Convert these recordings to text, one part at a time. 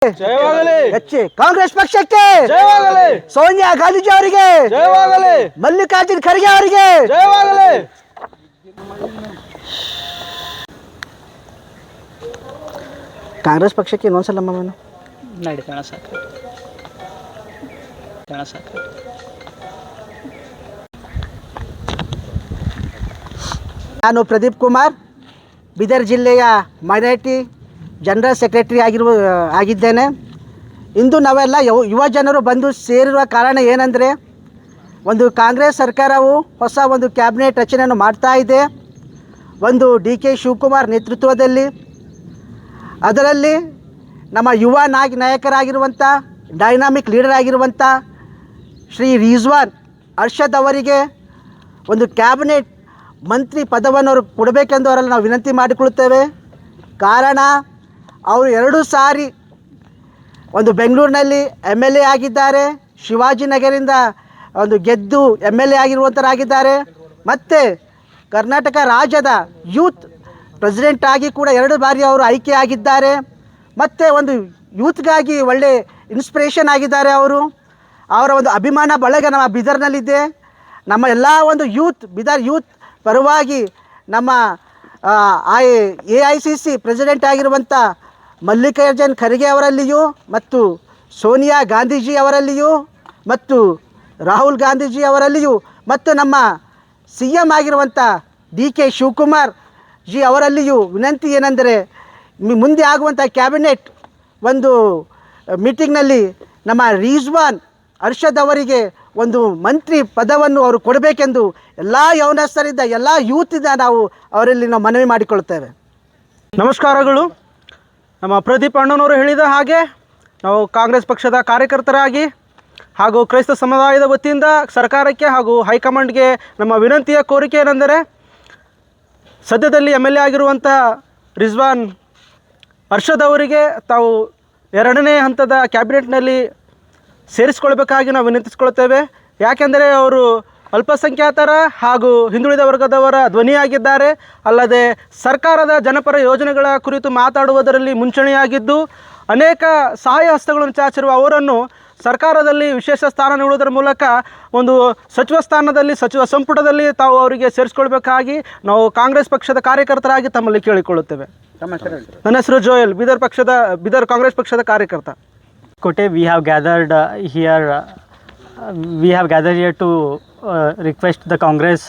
ಜಯವಾಗಲಿ. ಕಾಂಗ್ರೆಸ್ ಪಕ್ಷಕ್ಕೆ ಜಯವಾಗಲಿ. ಸೋನಿಯಾ ಗಾಂಧೀಜಿ ಅವರಿಗೆ ಜಯವಾಗಲಿ. ಮಲ್ಲಿಕಾರ್ಜುನ್ ಖರ್ಗೆ ಅವರಿಗೆ ಜಯವಾಗಲಿ. ಕಾಂಗ್ರೆಸ್ ಪಕ್ಷಕ್ಕೆ ಇನ್ನೊಂದ್ಸಲ ನಡೀತಣ ಸಾಕು. ನಾನು ಪ್ರದೀಪ್ ಕುಮಾರ್, ಬೀದರ್ ಜಿಲ್ಲೆಯ ಮೈನಾರಿಟಿ ಜನರಲ್ ಸೆಕ್ರೆಟರಿ ಆಗಿದ್ದೇನೆ. ಇಂದು ನಾವೆಲ್ಲ ಯುವ ಜನರು ಬಂದು ಸೇರಿರುವ ಕಾರಣ ಏನಂದರೆ, ಒಂದು ಕಾಂಗ್ರೆಸ್ ಸರ್ಕಾರವು ಹೊಸ ಒಂದು ಕ್ಯಾಬಿನೆಟ್ ರಚನೆಯನ್ನು ಮಾಡ್ತಾ ಇದೆ. ಒಂದು DK ಶಿವಕುಮಾರ್ ನೇತೃತ್ವದಲ್ಲಿ. ಅದರಲ್ಲಿ ನಮ್ಮ ಯುವ ನಾಯಕರಾಗಿರುವಂಥ ಡೈನಾಮಿಕ್ ಲೀಡರ್ ಆಗಿರುವಂಥ ಶ್ರೀ ರಿಜ್ವಾನ್ ಅರ್ಷದ್ ಅವರಿಗೆ ಒಂದು ಕ್ಯಾಬಿನೆಟ್ ಮಂತ್ರಿ ಪದವನ್ನು ಅವರು ಕೊಡಬೇಕೆಂದು ಅವರಲ್ಲಿ ನಾವು ವಿನಂತಿ ಮಾಡಿಕೊಳ್ಳುತ್ತೇವೆ. ಕಾರಣ ಅವರು 2 ಸಾರಿ ಒಂದು ಬೆಂಗಳೂರಿನಲ್ಲಿ MLA ಆಗಿದ್ದಾರೆ, ಶಿವಾಜಿನಗರಿಂದ ಒಂದು ಗೆದ್ದು MLA ಆಗಿರುವಂಥರಾಗಿದ್ದಾರೆ, ಮತ್ತು ಕರ್ನಾಟಕ ರಾಜ್ಯದ ಯೂತ್ ಪ್ರೆಸಿಡೆಂಟ್ ಆಗಿ ಕೂಡ 2 ಬಾರಿ ಅವರು ಆಯ್ಕೆ ಆಗಿದ್ದಾರೆ. ಮತ್ತು ಒಂದು ಯೂತ್ಗಾಗಿ ಒಳ್ಳೆ ಇನ್ಸ್ಪಿರೇಷನ್ ಆಗಿದ್ದಾರೆ. ಅವರ ಒಂದು ಅಭಿಮಾನ ಬಳಗ ನಮ್ಮ ಬೀದರ್ನಲ್ಲಿದೆ. ನಮ್ಮ ಎಲ್ಲ ಒಂದು ಬೀದರ್ ಯೂತ್ ಪರವಾಗಿ ನಮ್ಮ AICC ಪ್ರೆಸಿಡೆಂಟ್ ಆಗಿರುವಂಥ ಮಲ್ಲಿಕಾರ್ಜುನ್ ಖರ್ಗೆ ಅವರಲ್ಲಿಯೂ, ಮತ್ತು ಸೋನಿಯಾ ಗಾಂಧೀಜಿ ಅವರಲ್ಲಿಯೂ, ಮತ್ತು ರಾಹುಲ್ ಗಾಂಧೀಜಿ ಅವರಲ್ಲಿಯೂ, ಮತ್ತು ನಮ್ಮ CM ಆಗಿರುವಂಥ DK ಶಿವಕುಮಾರ್ ಜಿ ಅವರಲ್ಲಿಯೂ ವಿನಂತಿ ಏನೆಂದರೆ, ಮುಂದೆ ಆಗುವಂಥ ಕ್ಯಾಬಿನೆಟ್ ಒಂದು ಮೀಟಿಂಗ್ನಲ್ಲಿ ನಮ್ಮ ರಿಜ್ವಾನ್ ಅರ್ಷದ್ ಅವರಿಗೆ ಒಂದು ಮಂತ್ರಿ ಪದವನ್ನು ಅವರು ಕೊಡಬೇಕೆಂದು ಎಲ್ಲ ಯೌವನಸ್ಥರಿಂದ ಎಲ್ಲ ಯೂತಿಂದ ನಾವು ಮನವಿ ಮಾಡಿಕೊಳ್ಳುತ್ತೇವೆ. ನಮಸ್ಕಾರಗಳು. ನಮ್ಮ ಪ್ರದೀಪ್ ಅಣ್ಣನವರು ಹೇಳಿದ ಹಾಗೆ ನಾವು ಕಾಂಗ್ರೆಸ್ ಪಕ್ಷದ ಕಾರ್ಯಕರ್ತರಾಗಿ ಹಾಗೂ ಕ್ರೈಸ್ತ ಸಮುದಾಯದ ವತಿಯಿಂದ ಸರ್ಕಾರಕ್ಕೆ ಹಾಗೂ ಹೈಕಮಾಂಡ್ಗೆ ನಮ್ಮ ವಿನಂತಿಯ ಕೋರಿಕೆ ಏನೆಂದರೆ, ಸದ್ಯದಲ್ಲಿ MLA ಆಗಿರುವಂಥ ರಿಜ್ವಾನ್ ಅರ್ಷದ್ ಅವರಿಗೆ ತಾವು 2ನೇ ಹಂತದ ಕ್ಯಾಬಿನೆಟ್ನಲ್ಲಿ ಸೇರಿಸಿಕೊಳ್ಬೇಕಾಗಿ ನಾವು ವಿನಂತಿಸಿಕೊಳ್ತೇವೆ. ಯಾಕೆಂದರೆ ಅವರು ಅಲ್ಪಸಂಖ್ಯಾತರ ಹಾಗೂ ಹಿಂದುಳಿದ ವರ್ಗದವರ ಧ್ವನಿಯಾಗಿದ್ದಾರೆ. ಅಲ್ಲದೆ ಸರ್ಕಾರದ ಜನಪರ ಯೋಜನೆಗಳ ಕುರಿತು ಮಾತಾಡುವುದರಲ್ಲಿ ಮುಂಚೂಣಿಯಾಗಿದ್ದು, ಅನೇಕ ಸಹಾಯ ಹಸ್ತಗಳನ್ನು ಚಾಚಿರುವ ಅವರನ್ನು ಸರ್ಕಾರದಲ್ಲಿ ವಿಶೇಷ ಸ್ಥಾನ ನೀಡುವುದರ ಮೂಲಕ ಒಂದು ಸಚಿವ ಸ್ಥಾನದಲ್ಲಿ, ಸಚಿವ ಸಂಪುಟದಲ್ಲಿ ತಾವು ಅವರಿಗೆ ಸೇರಿಸಿಕೊಳ್ಬೇಕಾಗಿ ನಾವು ಕಾಂಗ್ರೆಸ್ ಪಕ್ಷದ ಕಾರ್ಯಕರ್ತರಾಗಿ ತಮ್ಮಲ್ಲಿ ಕೇಳಿಕೊಳ್ಳುತ್ತೇವೆ. ನನ್ನ ಹೆಸರು ಜೋಯಲ್, ಬೀದರ್ ಕಾಂಗ್ರೆಸ್ ಪಕ್ಷದ ಕಾರ್ಯಕರ್ತ. Kote, we have gathered here to request the Congress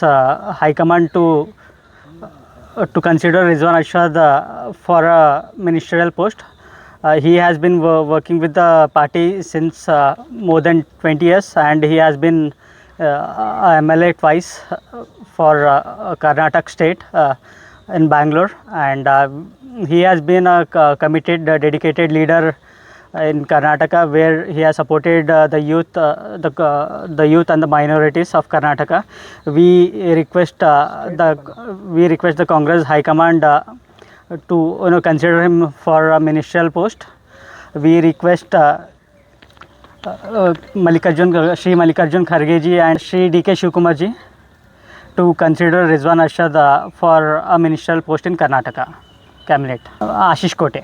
High Command to consider Rizwan Arshad for a ministerial post. He has been working with the party since more than 20 years, and he has been MLA twice for Karnataka state in Bangalore, and he has been a committed, dedicated leader in Karnataka, where he has supported the youth and the minorities of Karnataka. We request the Congress High Command to consider him for a ministerial post. We request Shri Malikarjun Kharge ji and Shri DK Shivakumar ji to consider Rizwan Arshad for a ministerial post in Karnataka cabinet. Ashish Kote.